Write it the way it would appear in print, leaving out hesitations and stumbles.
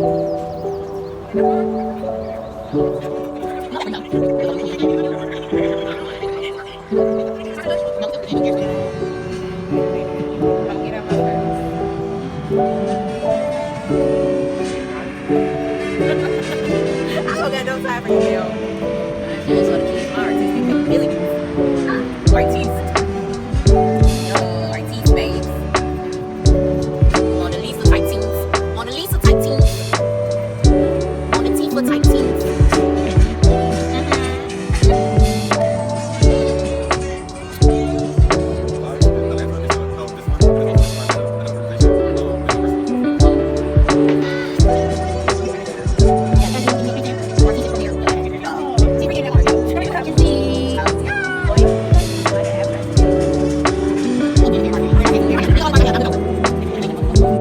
I'll get on my purse. I don't got no time for you, Bill.